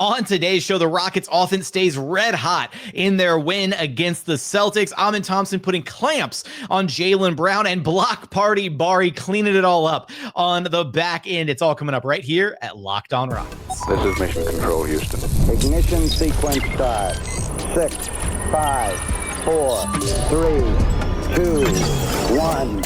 On today's show, the Rockets offense stays red hot in their win against the Celtics. Amen Thompson putting clamps on Jaylen Brown, and block party Bari cleaning it all up on the back end. It's all coming up right here at Locked On Rockets. This is Mission Control, Houston. Ignition sequence start. 6, 5, 4, 3, 2, 1.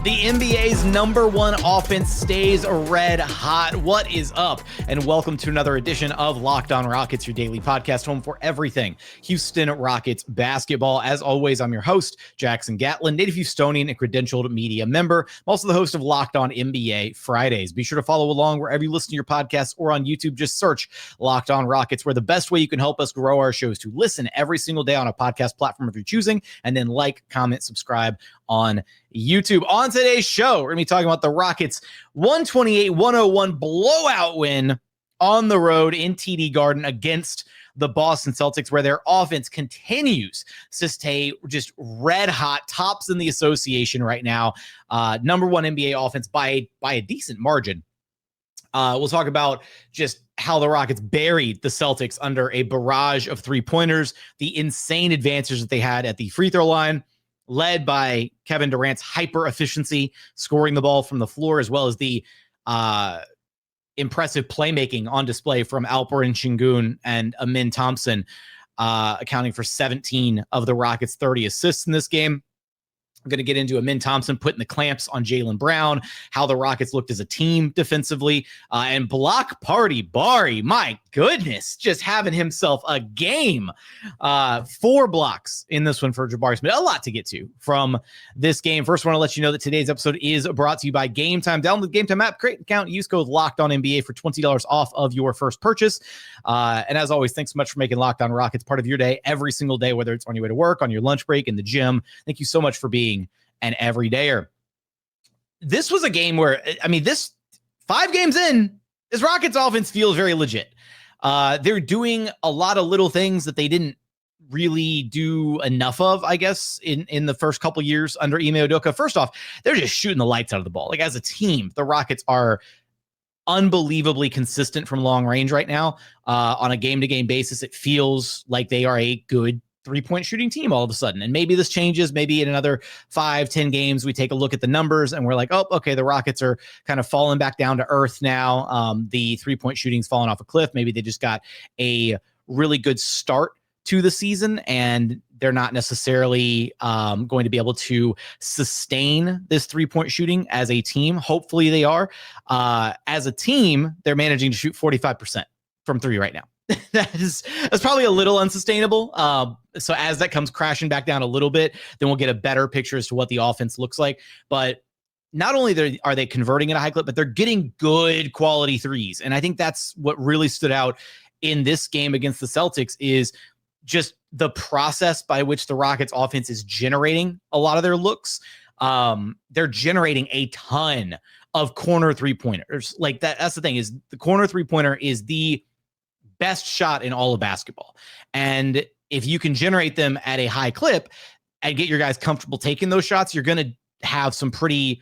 The NBA's number one offense stays red hot. What is up? And welcome to another edition of Locked On Rockets, your daily podcast home for everything Houston Rockets basketball. As always, I'm your host, Jackson Gatlin, native Houstonian and credentialed media member. I'm also the host of Locked On NBA Fridays. Be sure to follow along wherever you listen to your podcasts or on YouTube. Just search Locked On Rockets, where the best way you can help us grow our show is to listen every single day on a podcast platform of your choosing, and then like, comment, subscribe on YouTube. On today's show, we're going to be talking about the Rockets' 128-101 blowout win on the road in TD Garden against the Boston Celtics, where their offense continues to stay just red hot, tops in the association right now. Number one NBA offense by a decent margin. We'll talk about just how the Rockets buried the Celtics under a barrage of three-pointers, the insane advances that they had at the free throw line, led by Kevin Durant's hyper efficiency, scoring the ball from the floor, as well as the impressive playmaking on display from Alperen Sengun and Amen Thompson, accounting for 17 of the Rockets' 30 assists in this game. I'm going to get into Amen Thompson putting the clamps on Jaylen Brown, how the Rockets looked as a team defensively, and block party Bari. My goodness, just having himself a game. 4 blocks in this one for Jabari Smith. A lot to get to from this game. First, I want to let you know that today's episode is brought to you by Game Time. Download the Game Time app, create an account, use code LOCKEDONNBA for $20 off of your first purchase. And as always, thanks so much for making Locked On Rockets part of your day every single day, whether it's on your way to work, on your lunch break, in the gym. Thank you so much for being an everydayer. This was a game where, this 5 games in, this Rockets offense feels very legit. They're doing a lot of little things that they didn't really do enough of, I guess, in the first couple years under Ime Udoka. First off, they're just shooting the lights out of the ball. Like, as a team, the Rockets are unbelievably consistent from long range right now. On a game-to-game basis, it feels like they are a good three-point shooting team all of a sudden. And maybe this changes. Maybe in another 5-10 games, we take a look at the numbers and we're like, oh, okay, the Rockets are kind of falling back down to earth now. The three-point shooting's fallen off a cliff. Maybe they just got a really good start to the season and they're not necessarily going to be able to sustain this three-point shooting as a team. Hopefully they are. As a team, they're managing to shoot 45% from 3 right now. That's probably a little unsustainable. So as that comes crashing back down a little bit, then we'll get a better picture as to what the offense looks like. But not only are they converting at a high clip, but they're getting good quality threes. And I think that's what really stood out in this game against the Celtics is just the process by which the Rockets offense is generating a lot of their looks. They're generating a ton of corner three-pointers. Like that's the thing, is the corner three-pointer is the best shot in all of basketball. And if you can generate them at a high clip and get your guys comfortable taking those shots, you're going to have some pretty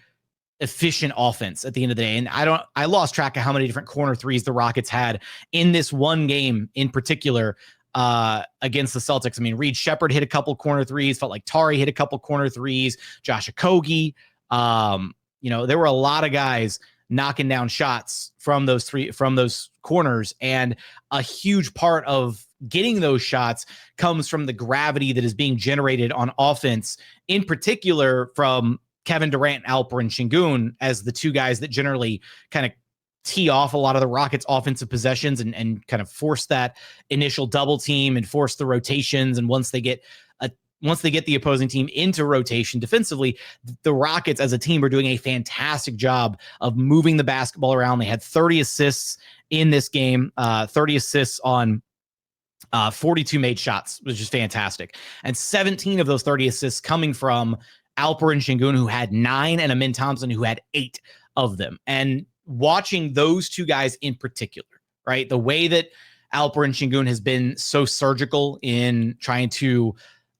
efficient offense at the end of the day. And I lost track of how many different corner threes the Rockets had in this one game in particular against the Celtics. I mean, Reed Shepherd hit a couple corner threes, felt like Tari hit a couple corner threes, Josh Okogie. There were a lot of guys knocking down shots from those corners. And a huge part of getting those shots comes from the gravity that is being generated on offense, in particular from Kevin Durant and Alperen Sengun as the two guys that generally kind of tee off a lot of the Rockets offensive possessions and kind of force that initial double team and force the rotations. And once they get the opposing team into rotation defensively, the Rockets as a team are doing a fantastic job of moving the basketball around. They had 30 assists in this game, 30 assists on 42 made shots, which is fantastic. And 17 of those 30 assists coming from Alperen Sengun, who had 9, and Amen Thompson, who had 8 of them. And watching those two guys in particular, right? The way that Alperen Sengun has been so surgical in trying to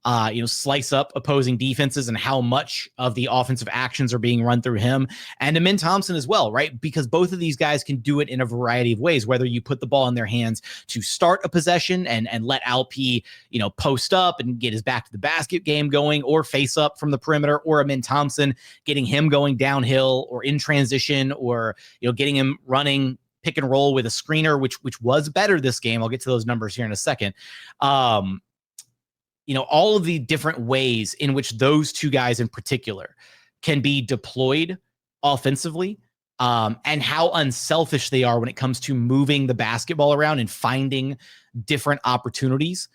slice up opposing defenses and how much of the offensive actions are being run through him, and Amen Thompson as well, right? Because both of these guys can do it in a variety of ways, whether you put the ball in their hands to start a possession and let Alp, post up and get his back to the basket game going, or face up from the perimeter, or Amen Thompson getting him going downhill or in transition, or, getting him running pick and roll with a screener, which was better this game. I'll get to those numbers here in a second. All of the different ways in which those two guys in particular can be deployed offensively, and how unselfish they are when it comes to moving the basketball around and finding different opportunities.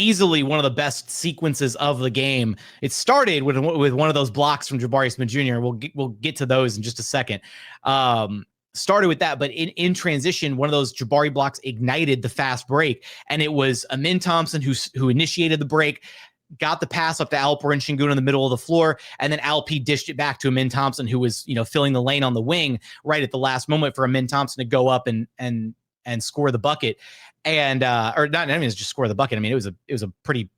Easily one of the best sequences of the game. It started with one of those blocks from Jabari Smith Jr. We'll get to those in just a second. Started with that, but in transition, one of those Jabari blocks ignited the fast break, and it was Amen Thompson who initiated the break, got the pass up to Alperen Sengun in the middle of the floor, and then Alp dished it back to Amen Thompson, who was filling the lane on the wing right at the last moment for Amen Thompson to go up and score the bucket. And just score the bucket. I mean, it was a pretty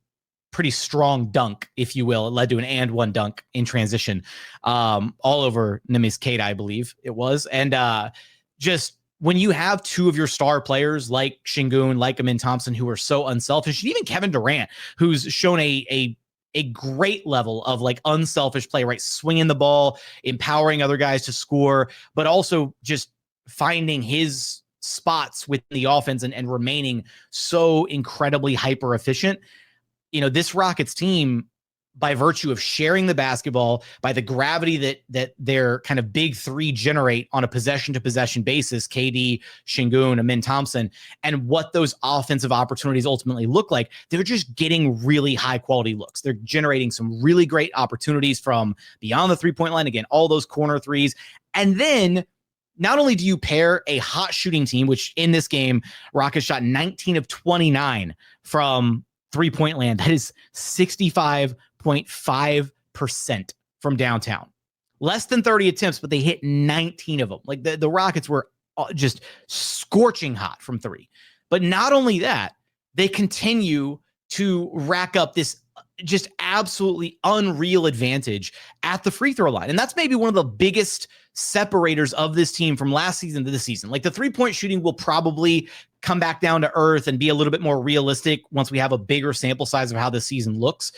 strong dunk, if you will. It led to an and one dunk in transition, all over Nemes Kate, I believe it was. And just when you have two of your star players like Sengun, like Amen Thompson, who are so unselfish, and even Kevin Durant, who's shown a great level of like unselfish play, right? Swinging the ball, empowering other guys to score, but also just finding his spots with the offense and remaining so incredibly hyper efficient. This Rockets team, by virtue of sharing the basketball, by the gravity that their kind of big three generate on a possession to possession basis, KD, Sengun, Amen Thompson, and what those offensive opportunities ultimately look like, they're just getting really high quality looks. They're generating some really great opportunities from beyond the 3-point line. Again, all those corner threes. And then not only do you pair a hot shooting team, which in this game, Rockets shot 19 of 29 from 3-point land. That is 65.5% from downtown. Less than 30 attempts, but they hit 19 of them. Like the Rockets were just scorching hot from three. But not only that, they continue to rack up this just absolutely unreal advantage at the free throw line. And that's maybe one of the biggest separators of this team from last season to this season. Like the 3-point shooting will probably come back down to earth and be a little bit more realistic once we have a bigger sample size of how this season looks.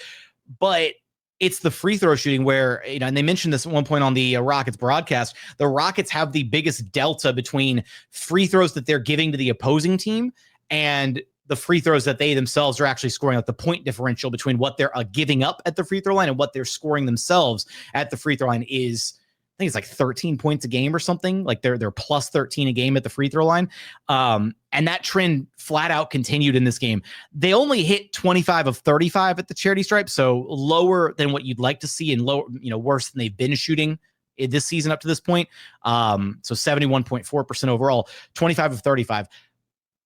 But it's the free throw shooting where, and they mentioned this at one point on the Rockets broadcast, the Rockets have the biggest delta between free throws that they're giving to the opposing team and the free throws that they themselves are actually scoring. Like the point differential between what they're giving up at the free throw line and what they're scoring themselves at the free throw line is, I think it's like 13 points a game or something. Like they're plus 13 a game at the free throw line. And that trend flat out continued in this game. They only hit 25 of 35 at the charity stripe. So lower than what you'd like to see and lower, worse than they've been shooting this season up to this point. So 71.4% overall, 25 of 35.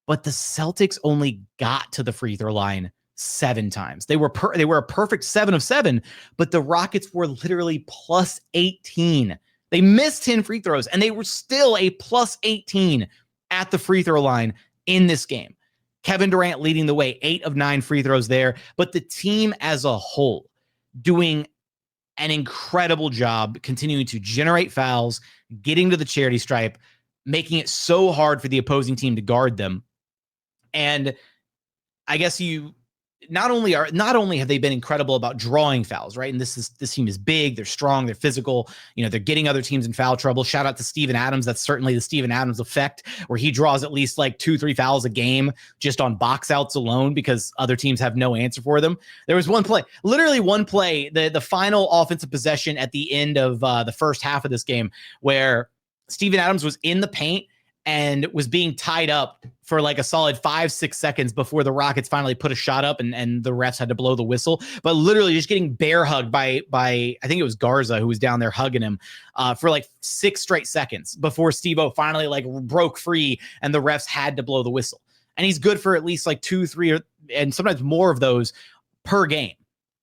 But the Celtics only got to the free throw line 7 times. They were a perfect 7 of 7, but the Rockets were literally plus 18. They missed 10 free throws, and they were still a plus 18 at the free throw line in this game. Kevin Durant leading the way, 8 of 9 free throws there, but the team as a whole doing an incredible job continuing to generate fouls, getting to the charity stripe, making it so hard for the opposing team to guard them. And I guess not only have they been incredible about drawing fouls, right? And this team is big, they're strong, they're physical, they're getting other teams in foul trouble. Shout out to Steven Adams. That's certainly the Steven Adams effect, where he draws at least like 2-3 fouls a game just on box outs alone because other teams have no answer for them. There was one play, the final offensive possession at the end of the first half of this game, where Steven Adams was in the paint and was being tied up for like a solid 5-6 seconds before the Rockets finally put a shot up and the refs had to blow the whistle. But literally just getting bear hugged by I think it was Garza who was down there hugging him for like 6 straight seconds before Steve-O finally like broke free and the refs had to blow the whistle. And he's good for at least like 2, 3, and sometimes more of those per game.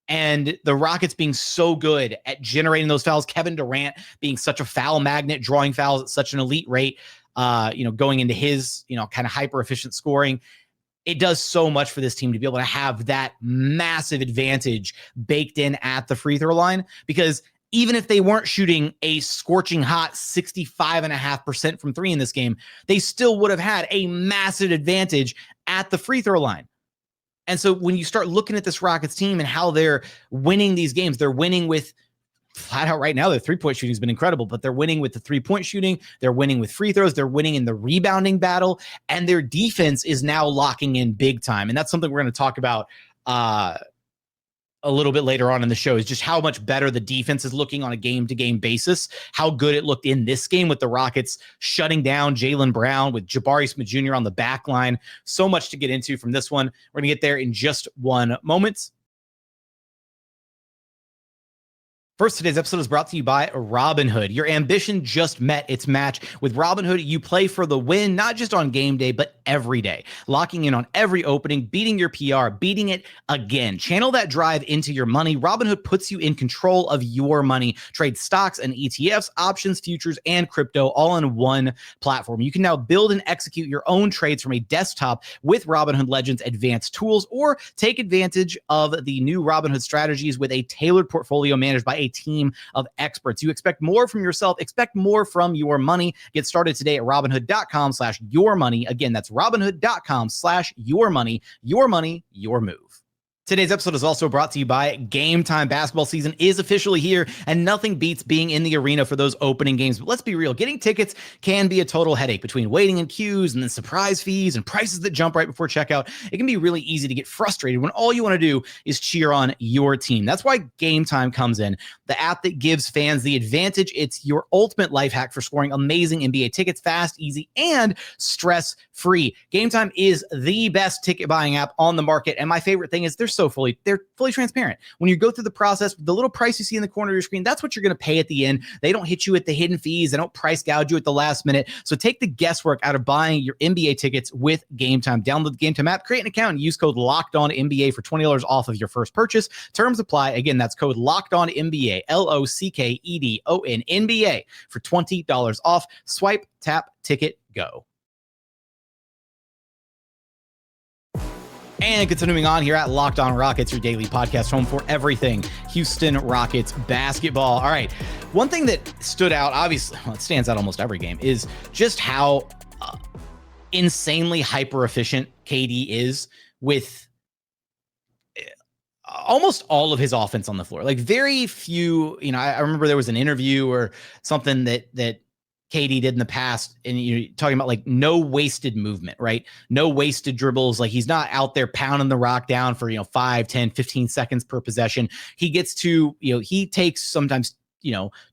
And the Rockets being so good at generating those fouls, Kevin Durant being such a foul magnet, drawing fouls at such an elite rate, going into his, kind of hyper efficient scoring. it does so much for this team to be able to have that massive advantage baked in at the free throw line, because even if they weren't shooting a scorching hot 65.5% from three in this game, they still would have had a massive advantage at the free throw line. And so when you start looking at this Rockets team and how they're winning these games, they're winning with flat out right now, their three-point shooting has been incredible, but they're winning with the three-point shooting. They're winning with free throws. They're winning in the rebounding battle, and their defense is now locking in big time. And that's something we're going to talk about a little bit later on in the show, is just how much better the defense is looking on a game-to-game basis, how good it looked in this game with the Rockets shutting down Jaylen Brown, with Jabari Smith Jr. on the back line. So much to get into from this one. We're going to get there in just one moment. First, today's episode is brought to you by Robinhood. Your ambition just met its match. With Robinhood, you play for the win, not just on game day, but every day. Locking in on every opening, beating your PR, beating it again. Channel that drive into your money. Robinhood puts you in control of your money. Trade stocks and ETFs, options, futures, and crypto all in one platform. You can now build and execute your own trades from a desktop with Robinhood Legends advanced tools, or take advantage of the new Robinhood strategies with a tailored portfolio managed by a team of experts. You expect more from yourself, expect more from your money. Get started today at Robinhood.com/yourmoney. Again, that's Robinhood.com/yourmoney. Your money, your move. Today's episode is also brought to you by Game Time. Basketball season is officially here, and nothing beats being in the arena for those opening games. But let's be real, getting tickets can be a total headache between waiting in queues and then surprise fees and prices that jump right before checkout. It can be really easy to get frustrated when all you want to do is cheer on your team. That's why Game Time comes in, the app that gives fans the advantage. It's your ultimate life hack for scoring amazing NBA tickets fast, easy, and stress-free. Game Time is the best ticket buying app on the market, and my favorite thing is they're fully transparent. When you go through the process, the little price you see in the corner of your screen, that's what you're going to pay at the end. They don't hit you at the hidden fees. They don't price gouge you at the last minute. So take the guesswork out of buying your NBA tickets with Game Time. Download the Game Time app, create an account, and use code LOCKEDONNBA for $20 off of your first purchase. Terms apply. Again, that's code LOCKEDONNBA, LOCKEDONNBA for $20 off. Swipe, tap, ticket, go. And continuing on here at Locked On Rockets, your daily podcast home for everything Houston Rockets basketball. All right, one thing that stood out, obviously, well, it stands out almost every game, is just how insanely hyper efficient KD is with almost all of his offense on the floor. Like, very few, I remember there was an interview or something that KD did in the past, and you're talking about like no wasted movement, right? No wasted dribbles. Like, he's not out there pounding the rock down for 5, 10, 15 seconds per possession. He gets to, he takes sometimes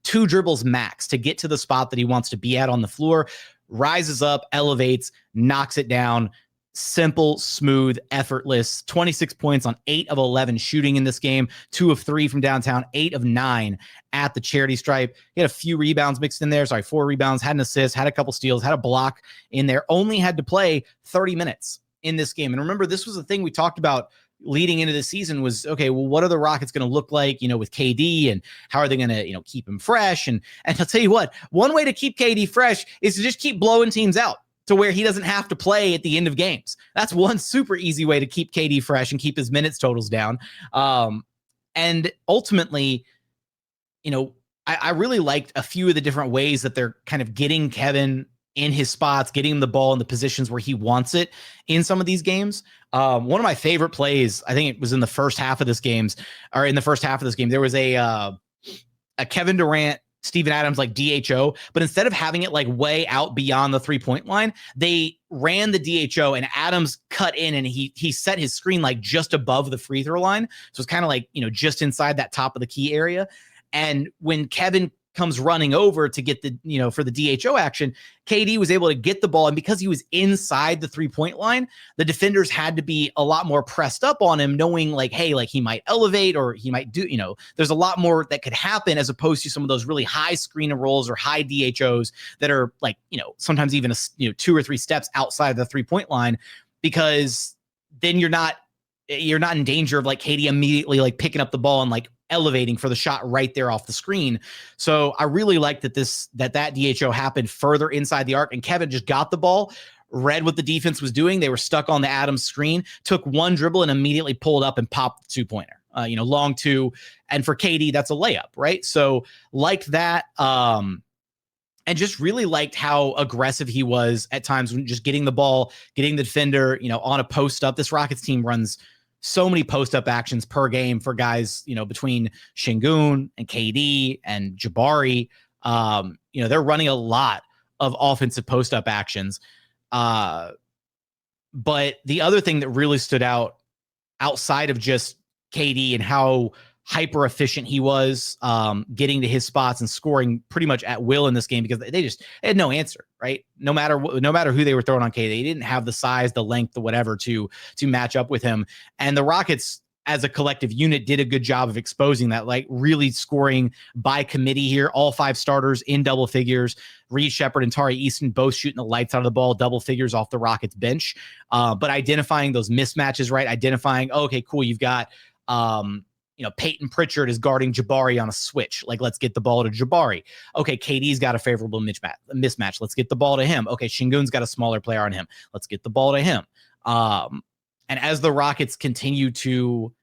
2 dribbles max to get to the spot that he wants to be at on the floor, rises up, elevates, knocks it down. Simple, smooth, effortless. 26 points on 8 of 11 shooting in this game, 2 of 3 from downtown, 8 of 9 at the charity stripe. He had a few rebounds mixed in there. 4 rebounds, had an assist, had a couple steals, had a block in there. Only had to play 30 minutes in this game. And remember, this was the thing we talked about leading into the season was, okay, well, what are the Rockets going to look like, with KD, and how are they going to, keep him fresh? And I'll tell you what, one way to keep KD fresh is to just keep blowing teams out to where he doesn't have to play at the end of games. That's one super easy way to keep KD fresh and keep his minutes totals down. And ultimately, I really liked a few of the different ways that they're kind of getting Kevin in his spots, getting him the ball in the positions where he wants it in some of these games. One of my favorite plays, I think it was in the first half of this game, there was a Kevin Durant, Steven Adams like DHO, but instead of having it like way out beyond the 3-point line, they ran the DHO and Adams cut in, and he set his screen like just above the free throw line. So it's kind of like, just inside that top of the key area. And when Kevin comes running over to get the, for the DHO action, KD was able to get the ball. And because he was inside the 3-point line, the defenders had to be a lot more pressed up on him, knowing like, hey, like he might elevate or he might do, there's a lot more that could happen as opposed to some of those really high screen and rolls or high DHOs that are like, sometimes even 2 or 3 steps outside of the 3-point line, because then you're not in danger of like KD immediately like picking up the ball and like elevating for the shot right there off the screen. So I really like that that DHO happened further inside the arc, and Kevin just got the ball, read what the defense was doing. They were stuck on the Adams screen, took one dribble and immediately pulled up and popped the 2-pointer. Long two. And for KD, that's a layup, right? So liked that. And just really liked how aggressive he was at times when just getting the ball, getting the defender, on a post up. This Rockets team runs so many post up actions per game for guys, between Sengun and KD and Jabari. They're running a lot of offensive post up actions. But the other thing that really stood out outside of just KD and how hyper efficient he was, getting to his spots and scoring pretty much at will in this game, because they had no answer, right? No matter who they were throwing on KD, they didn't have the size, the length, the whatever to match up with him. And the Rockets, as a collective unit, did a good job of exposing that, like really scoring by committee here. All 5 starters in double figures. Reed Shepherd and Tari Eason both shooting the lights out of the ball, double figures off the Rockets bench. But identifying those mismatches, right? Identifying, okay, cool, you've got Peyton Pritchard is guarding Jabari on a switch. Like, let's get the ball to Jabari. Okay, KD's got a favorable mismatch. Let's get the ball to him. Okay, Sengun's got a smaller player on him. Let's get the ball to him. And as the Rockets continue to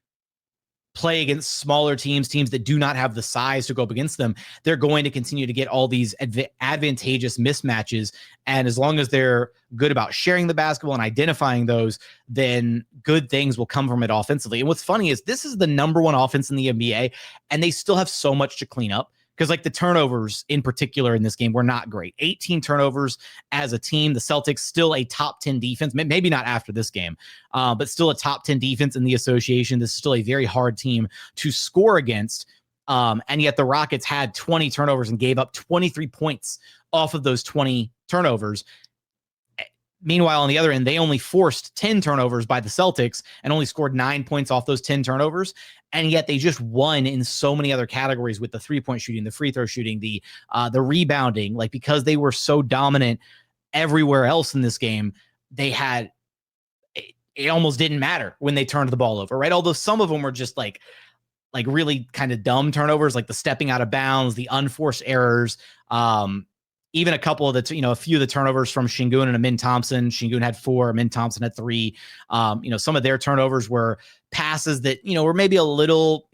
play against smaller teams that do not have the size to go up against them, they're going to continue to get all these advantageous mismatches. And as long as they're good about sharing the basketball and identifying those, then good things will come from it offensively. And what's funny is this is the number 1 offense in the NBA, and they still have so much to clean up. Because like the turnovers in particular in this game were not great. 18 turnovers as a team. The Celtics still a top 10 defense, maybe not after this game, but still a top 10 defense in the association. This is still a very hard team to score against. And yet the Rockets had 20 turnovers and gave up 23 points off of those 20 turnovers. Meanwhile, on the other end, they only forced 10 turnovers by the Celtics and only scored 9 points off those 10 turnovers. And yet they just won in so many other categories with the 3-point shooting, the free throw shooting, the rebounding, like because they were so dominant everywhere else in this game, they had, it almost didn't matter when they turned the ball over, right? Although some of them were just like really kind of dumb turnovers, like the stepping out of bounds, the unforced errors, even a couple of a few of the turnovers from Sengun and Amen Thompson. Sengun had 4, Amen Thompson had 3. Some of their turnovers were passes that, were maybe a little,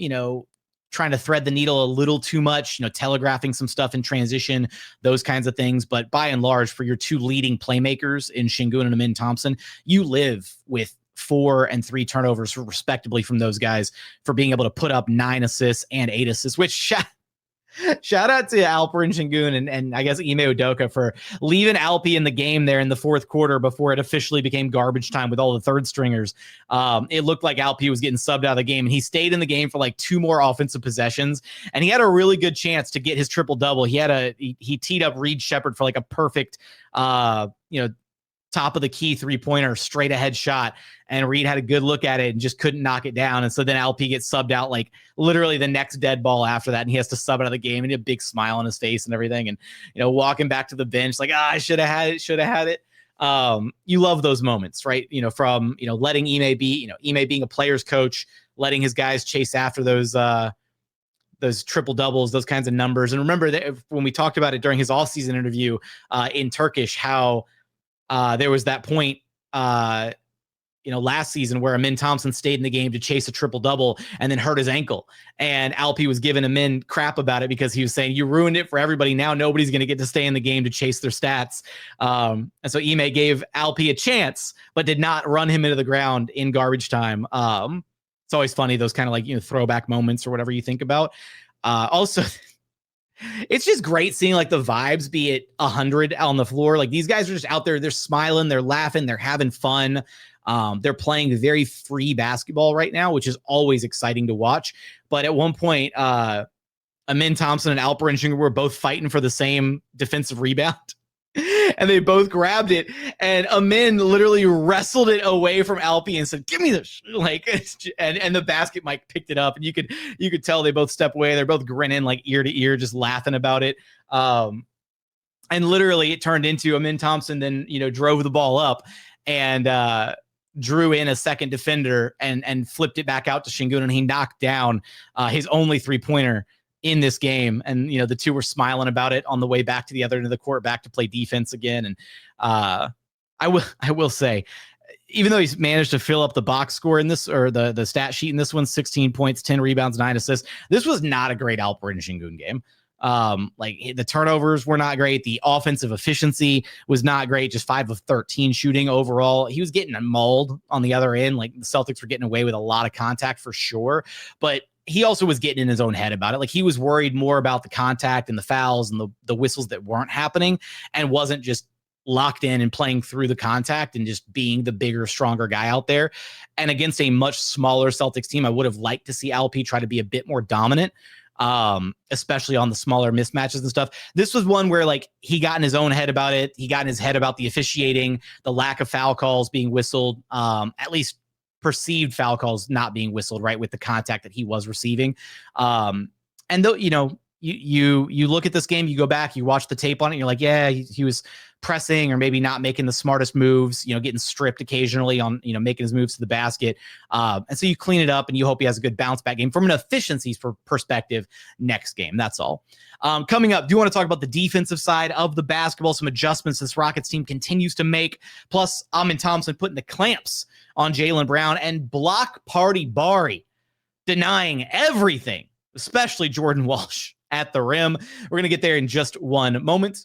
trying to thread the needle a little too much, telegraphing some stuff in transition, those kinds of things. But by and large, for your 2 leading playmakers in Sengun and Amen Thompson, you live with 4 and 3 turnovers respectively from those guys for being able to put up 9 assists and 8 assists, which shout out to Alperen Sengun and I guess Ime Udoka for leaving Alpi in the game there in the 4th quarter before it officially became garbage time with all the third stringers. It looked like Alpi was getting subbed out of the game, and he stayed in the game for like 2 more offensive possessions, and he had a really good chance to get his triple double. He teed up Reed Shepherd for like a perfect, top of the key 3-pointer straight ahead shot, and Reed had a good look at it and just couldn't knock it down. And so then LP gets subbed out like literally the next dead ball after that, and he has to sub out of the game, and he had a big smile on his face and everything, and walking back to the bench like, I should have had it. You love those moments, right? From letting Ime be, Ime being a player's coach, letting his guys chase after those triple doubles, those kinds of numbers. And remember that when we talked about it during his off-season interview in Turkish, how there was that point, last season where Amen Thompson stayed in the game to chase a triple double and then hurt his ankle. And Alpi was giving Amen crap about it because he was saying, you ruined it for everybody. Now nobody's going to get to stay in the game to chase their stats. And so Ime gave Alpi a chance, but did not run him into the ground in garbage time. It's always funny, those kind of throwback moments or whatever you think about. Also, it's just great seeing like the vibes be at 100 on the floor. Like these guys are just out there. They're smiling, they're laughing, they're having fun. They're playing very free basketball right now, which is always exciting to watch. But at one point, Amen Thompson and Alperen Sengun were both fighting for the same defensive rebound. And they both grabbed it, and Amen literally wrestled it away from Alpi and said, "Give me this!" And the basket Mike picked it up, and you could tell they both stepped away. They're both grinning like ear to ear, just laughing about it. And literally, it turned into Amen Thompson then drove the ball up and drew in a second defender and flipped it back out to Sengun, and he knocked down his only 3-pointer in this game. And, the two were smiling about it on the way back to the other end of the court, back to play defense again. And I will say, even though he's managed to fill up the box score in this, or the stat sheet in this one, 16 points, 10 rebounds, 9 assists, this was not a great Alperen Sengun game. Like the turnovers were not great. The offensive efficiency was not great. Just 5 of 13 shooting overall. He was getting mauled on the other end. Like the Celtics were getting away with a lot of contact for sure, but he also was getting in his own head about it. Like he was worried more about the contact and the fouls and the whistles that weren't happening, and wasn't just locked in and playing through the contact and just being the bigger, stronger guy out there. And against a much smaller Celtics team, I would have liked to see Alp try to be a bit more dominant, especially on the smaller mismatches and stuff. This was one where like he got in his own head about it. He got in his head about the officiating, the lack of foul calls being whistled, at least perceived foul calls not being whistled, right, with the contact that he was receiving. And though, you look at this game, you go back, you watch the tape on it, and you're like, yeah, he was pressing or maybe not making the smartest moves, getting stripped occasionally on, making his moves to the basket. And so you clean it up and you hope he has a good bounce back game from an efficiency perspective next game. That's all. Coming up, do you want to talk about the defensive side of the basketball? Some adjustments this Rockets team continues to make, plus Amen Thompson putting the clamps on Jaylen Brown, and block party Bari denying everything, especially Jordan Walsh at the rim. We're going to get there in just one moment.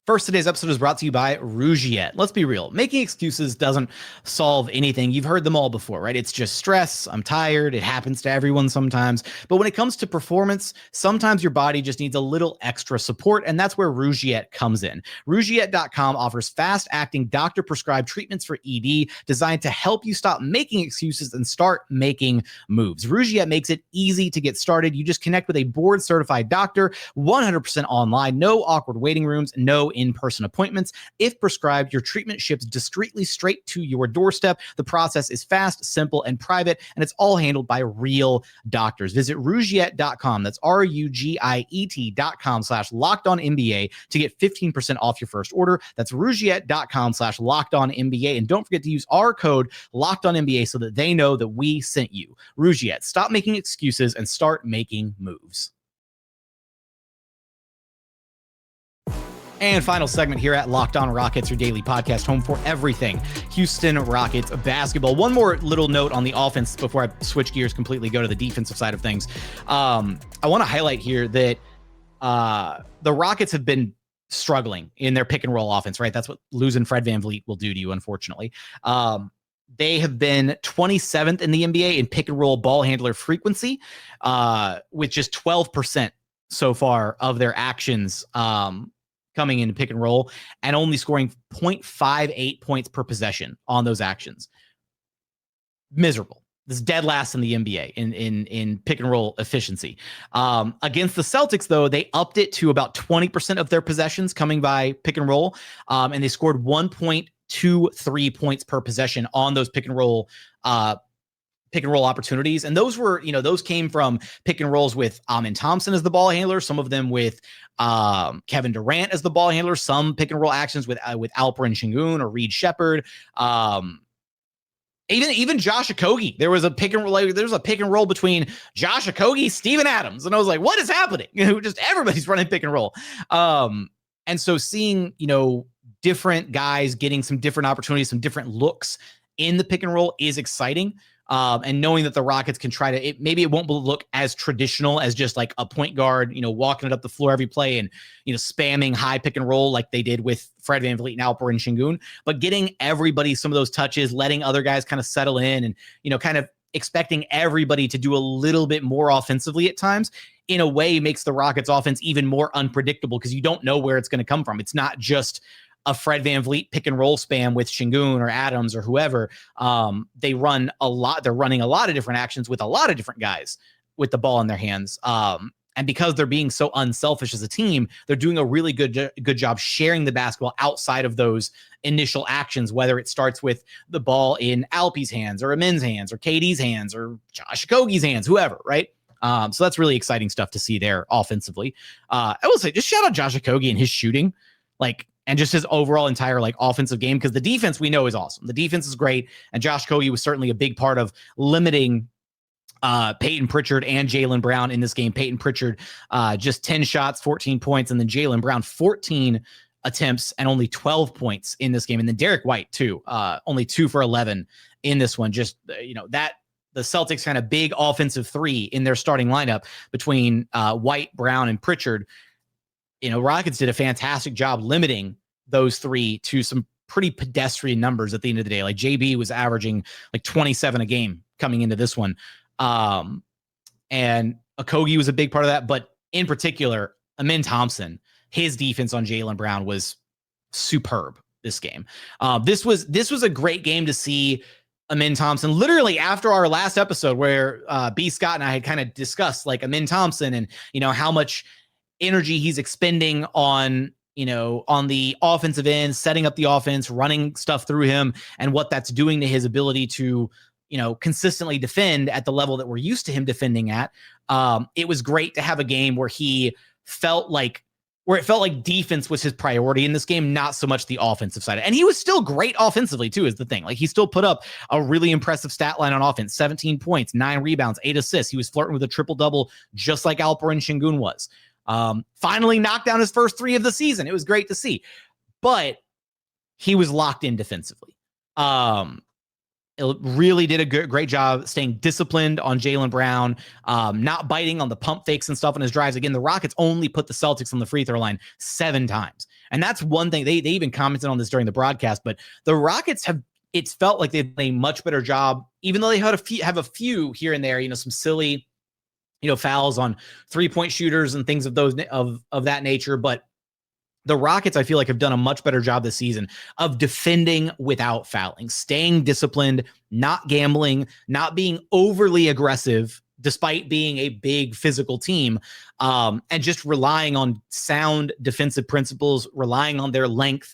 First, today's episode is brought to you by Rouette. Let's be real. Making excuses doesn't solve anything. You've heard them all before, right? It's just stress. I'm tired. It happens to everyone sometimes. But when it comes to performance, sometimes your body just needs a little extra support, and that's where Rouette comes in. Rouette.com offers fast-acting, doctor-prescribed treatments for ED designed to help you stop making excuses and start making moves. Rouette makes it easy to get started. You just connect with a board-certified doctor, 100% online, no awkward waiting rooms, no in-person appointments. If prescribed, your treatment ships discreetly straight to your doorstep. The process is fast, simple, and private, and it's all handled by real doctors. Visit Rouette.com. That's RUGIET.com/LockedOnNBA to get 15% off your first order. That's Rouette.com/LockedOnNBA. And don't forget to use our code LockedOnNBA so that they know that we sent you. Rouette, stop making excuses and start making moves. And final segment here at Locked On Rockets, your daily podcast, home for everything Houston Rockets basketball. One more little note on the offense before I switch gears completely, go to the defensive side of things. I want to highlight here that the Rockets have been struggling in their pick and roll offense, right? That's what losing Fred VanVleet will do to you, unfortunately. They have been 27th in the NBA in pick and roll ball handler frequency, with just 12% so far of their actions coming into pick and roll, and only scoring 0.58 points per possession on those actions. Miserable. This is dead last in the NBA in pick and roll efficiency. Against the Celtics, though, they upped it to about 20% of their possessions coming by pick and roll, and they scored 1.23 points per possession on those pick and roll opportunities. And those were, those came from pick and rolls with Amen Thompson as the ball handler, some of them with Kevin Durant as the ball handler, some pick and roll actions with Alperen Sengun or Reed Shepherd. Even Josh Okogie. There was a pick and roll between Josh Okogie, Steven Adams. And I was like, what is happening? Just everybody's running pick and roll. And so seeing, different guys getting some different opportunities, some different looks in the pick and roll is exciting. And knowing that the Rockets can try to, maybe it won't look as traditional as just like a point guard, walking it up the floor every play and, spamming high pick and roll like they did with Fred VanVleet and Alperen Sengun, but getting everybody some of those touches, letting other guys kind of settle in and, kind of expecting everybody to do a little bit more offensively at times, in a way makes the Rockets offense even more unpredictable because you don't know where it's going to come from. It's not just a Fred VanVleet pick and roll spam with Sengun or Adams or whoever. They run a lot. They're running a lot of different actions with a lot of different guys with the ball in their hands. And because they're being so unselfish as a team, they're doing a really good job sharing the basketball outside of those initial actions, whether it starts with the ball in Alpe's hands or Amen's hands or KD's hands or Josh Okogie's hands, whoever, right? So that's really exciting stuff to see there offensively. I will say, just shout out Josh Okogie and his shooting, and just his overall entire offensive game, because the defense we know is awesome. The defense is great, and Josh Okogie was certainly a big part of limiting Peyton Pritchard and Jaylen Brown in this game. Peyton Pritchard just 10 shots, 14 points, and then Jaylen Brown 14 attempts and only 12 points in this game. And then Derek White too, only 2 for 11 in this one. Just, that the Celtics kind of big offensive three in their starting lineup between White, Brown, and Pritchard. Rockets did a fantastic job limiting those three to some pretty pedestrian numbers at the end of the day. Like JB was averaging like 27 a game coming into this one. And Okogie was a big part of that, but in particular, Amen Thompson, his defense on Jaylen Brown was superb this game. This was a great game to see Amen Thompson. Literally after our last episode where B. Scott and I had kind of discussed like Amen Thompson and, how much energy he's expending on the offensive end, setting up the offense, running stuff through him, and what that's doing to his ability to, consistently defend at the level that we're used to him defending at. It was great to have a game where it felt like defense was his priority in this game, not so much the offensive side. And he was still great offensively too, is the thing. Like he still put up a really impressive stat line on offense, 17 points, 9 rebounds, 8 assists. He was flirting with a triple-double just like Alperen Sengun was. Finally knocked down his first 3 of the season. It was great to see, but he was locked in defensively. It really did a great job staying disciplined on Jaylen Brown, not biting on the pump fakes and stuff on his drives. Again, the Rockets only put the Celtics on the free throw line 7 times. And that's one thing they even commented on this during the broadcast, but the Rockets it's felt like they've done a much better job, even though they have a few here and there, some silly, fouls on 3-point shooters and things of that nature. But the Rockets, I feel like, have done a much better job this season of defending without fouling, staying disciplined, not gambling, not being overly aggressive, despite being a big physical team, and just relying on sound defensive principles, relying on their length,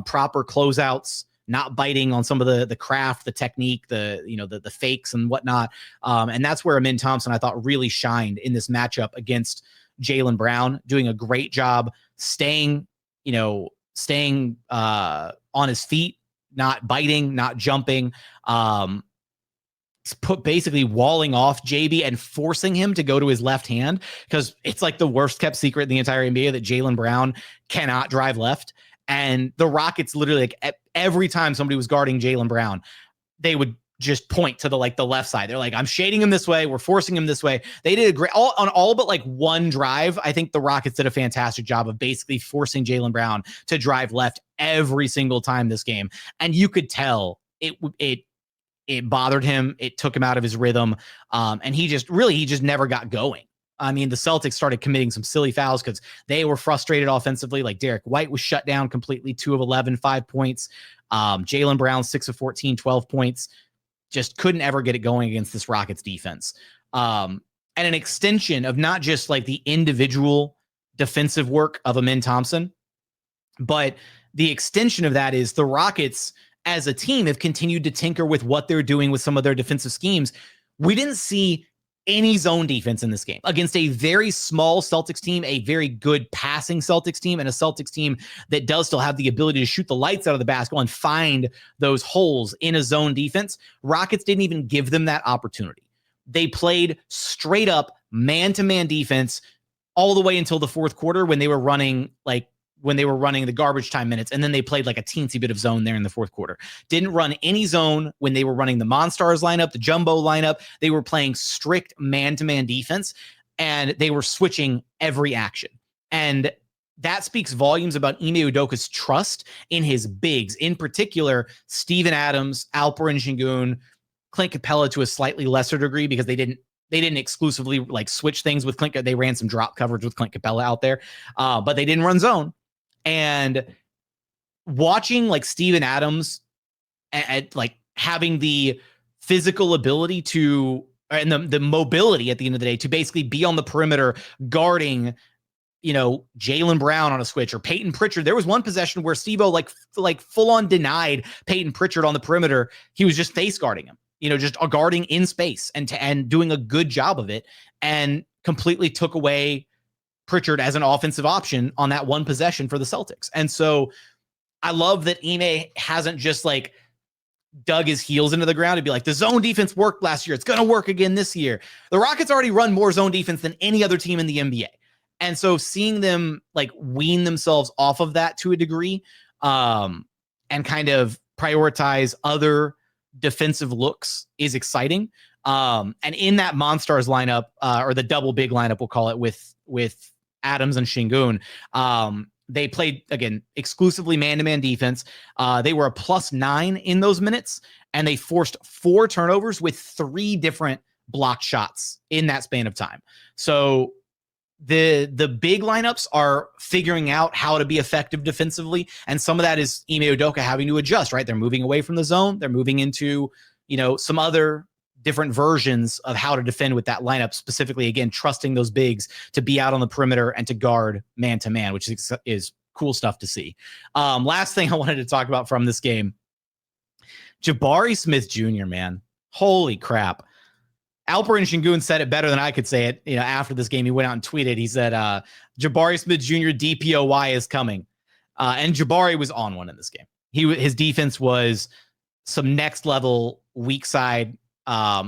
proper closeouts, not biting on some of the craft, the technique, the fakes and whatnot. And that's where Amen Thompson, I thought, really shined in this matchup against Jaylen Brown, doing a great job staying on his feet, not biting, not jumping, basically walling off JB and forcing him to go to his left hand, because it's like the worst kept secret in the entire NBA that Jaylen Brown cannot drive left. And the Rockets literally, like, every time somebody was guarding Jaylen Brown, they would just point to the left side. They're like, I'm shading him this way. We're forcing him this way. They did a great on all but like one drive. I think the Rockets did a fantastic job of basically forcing Jaylen Brown to drive left every single time this game. And you could tell it bothered him. It took him out of his rhythm. And he just never got going. I mean, the Celtics started committing some silly fouls because they were frustrated offensively. Like Derek White was shut down completely, 2 of 11, 5 points. Jaylen Brown, 6 of 14, 12 points. Just couldn't ever get it going against this Rockets defense. And an extension of not just like the individual defensive work of Amen Thompson, but the extension of that is the Rockets as a team have continued to tinker with what they're doing with some of their defensive schemes. We didn't see any zone defense in this game against a very small Celtics team, a very good passing Celtics team, and a Celtics team that does still have the ability to shoot the lights out of the basketball and find those holes in a zone defense. Rockets didn't even give them that opportunity. They played straight up man-to-man defense all the way until the fourth quarter when they were running the garbage time minutes, and then they played like a teensy bit of zone there in the fourth quarter. Didn't run any zone when they were running the Monstars lineup, the Jumbo lineup. They were playing strict man-to-man defense, and they were switching every action. And that speaks volumes about Ime Udoka's trust in his bigs, in particular, Steven Adams, Alperen Sengun, Clint Capela to a slightly lesser degree, because they didn't exclusively like switch things with Clint. They ran some drop coverage with Clint Capela out there, but they didn't run zone. And watching like Steven Adams at like having the physical ability to, and the mobility at the end of the day to basically be on the perimeter guarding, Jaylen Brown on a switch or Peyton Pritchard. There was one possession where Steve-O like full on denied Peyton Pritchard on the perimeter. He was just face guarding him, just guarding in space and doing a good job of it, and completely took away Pritchard as an offensive option on that one possession for the Celtics. And so I love that Ime hasn't just like dug his heels into the ground and be like, the zone defense worked last year, it's going to work again this year. The Rockets already run more zone defense than any other team in the NBA. And so seeing them like wean themselves off of that to a degree, and kind of prioritize other defensive looks is exciting. And in that Monstars lineup, or the double big lineup, we'll call it, with Adams and Sengun, they played, again, exclusively man-to-man defense. They were a +9 in those minutes, and they forced 4 turnovers with 3 different blocked shots in that span of time. So the big lineups are figuring out how to be effective defensively, and some of that is Ime Udoka having to adjust, right? They're moving away from the zone. They're moving into, some other different versions of how to defend with that lineup, specifically, again, trusting those bigs to be out on the perimeter and to guard man-to-man, which is cool stuff to see. Last thing I wanted to talk about from this game, Jabari Smith Jr., man. Holy crap. Alperen Sengun said it better than I could say it. After this game, he went out and tweeted. He said, Jabari Smith Jr. DPOY is coming. And Jabari was on one in this game. His defense was some next level weak side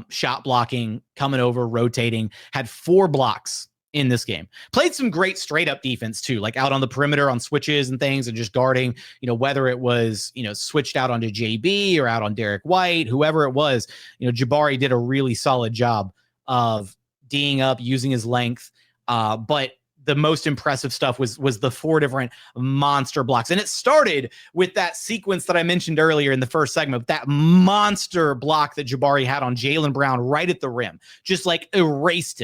shot blocking, coming over, rotating, had 4 blocks in this game. Played some great straight up defense too, like out on the perimeter on switches and things, and just guarding, whether it was, switched out onto JB or out on Derek White, whoever it was, Jabari did a really solid job of D'ing up, using his length. But the most impressive stuff was the 4 different monster blocks. And it started with that sequence that I mentioned earlier in the first segment, that monster block that Jabari had on Jaylen Brown right at the rim, just like erased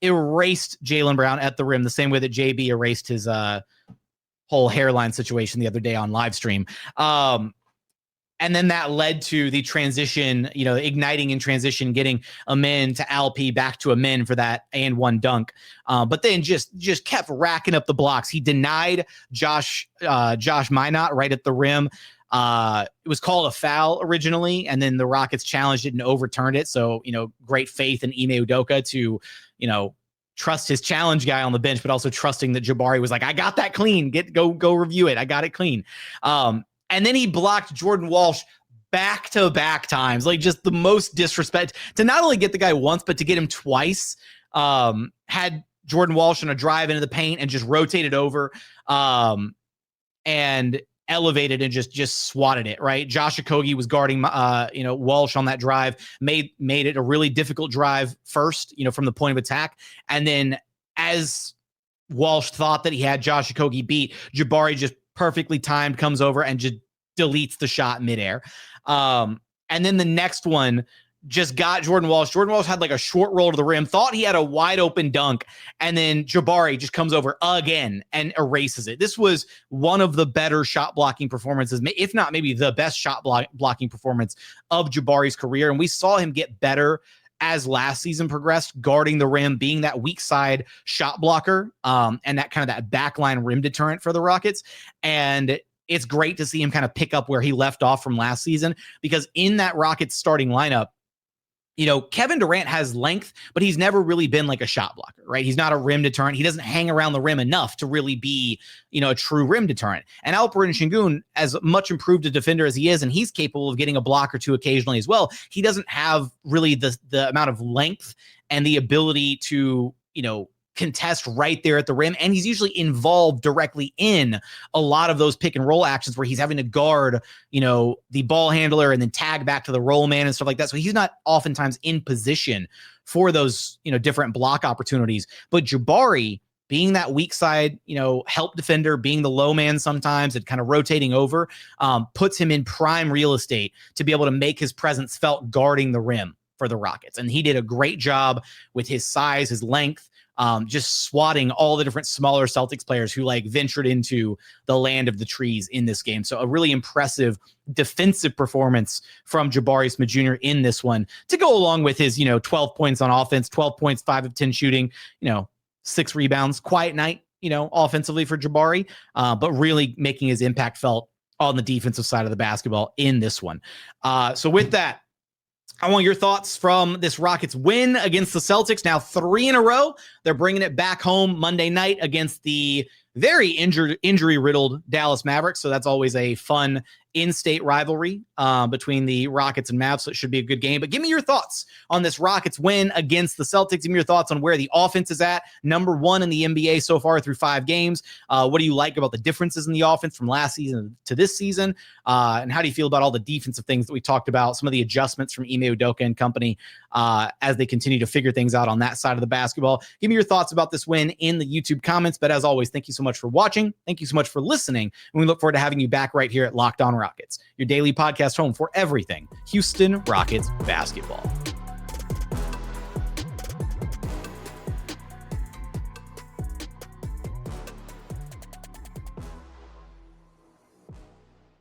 Jaylen Brown at the rim, the same way that JB erased his whole hairline situation the other day on live stream. And then that led to the transition, igniting in transition, getting Amen to Alp, back to Amen for that and 1 dunk. But then just kept racking up the blocks. He denied Josh Minot right at the rim. It was called a foul originally, and then the Rockets challenged it and overturned it. So, great faith in Ime Udoka to, trust his challenge guy on the bench, but also trusting that Jabari was like, I got that clean. Go review it. I got it clean. And then he blocked Jordan Walsh back-to-back times, like just the most disrespect to not only get the guy once, but to get him twice. Had Jordan Walsh on a drive into the paint and just rotated over and elevated and just swatted it, right? Josh Okogie was guarding, Walsh on that drive, made it a really difficult drive first, from the point of attack. And then as Walsh thought that he had Josh Okogie beat, Jabari just perfectly timed comes over and just deletes the shot midair. And then the next one just got Jordan Walsh. Jordan Walsh had like a short roll to the rim, thought he had a wide open dunk, and then Jabari just comes over again and erases it. This was one of the better shot blocking performances, if not maybe the best shot blocking performance of Jabari's career. And we saw him get better as last season progressed, guarding the rim, being that weak side shot blocker, and that kind of that backline rim deterrent for the Rockets. And it's great to see him kind of pick up where he left off from last season, because in that Rockets starting lineup, Kevin Durant has length, but he's never really been like a shot blocker, right? He's not a rim deterrent. He doesn't hang around the rim enough to really be, a true rim deterrent. And Alperen Sengun, as much improved a defender as he is, and he's capable of getting a block or two occasionally as well, he doesn't have really the amount of length and the ability to, contest right there at the rim. And he's usually involved directly in a lot of those pick and roll actions where he's having to guard, the ball handler and then tag back to the roll man and stuff like that. So he's not oftentimes in position for those, different block opportunities. But Jabari, being that weak side, help defender, being the low man sometimes and kind of rotating over, puts him in prime real estate to be able to make his presence felt guarding the rim for the Rockets. And he did a great job with his size, his length, just swatting all the different smaller Celtics players who ventured into the land of the trees in this game. So a really impressive defensive performance from Jabari Smith Jr. in this one, to go along with his, 12 points on offense, 12 points, 5 of 10 shooting, 6 rebounds, quiet night, offensively for Jabari, but really making his impact felt on the defensive side of the basketball in this one. So with that, I want your thoughts from this Rockets win against the Celtics. Now 3 in a row. They're bringing it back home Monday night against the very injury-riddled Dallas Mavericks. So that's always a fun in-state rivalry between the Rockets and Mavs, so it should be a good game. But give me your thoughts on this Rockets win against the Celtics. Give me your thoughts on where the offense is at, number one in the NBA so far through 5 games. What do you like about the differences in the offense from last season to this season? And how do you feel about all the defensive things that we talked about, some of the adjustments from Ime Udoka and company as they continue to figure things out on that side of the basketball? Give me your thoughts about this win in the YouTube comments. But as always, thank you so much for watching. Thank you so much for listening. And we look forward to having you back right here at Locked On Rockets, your daily podcast home for everything Houston Rockets basketball.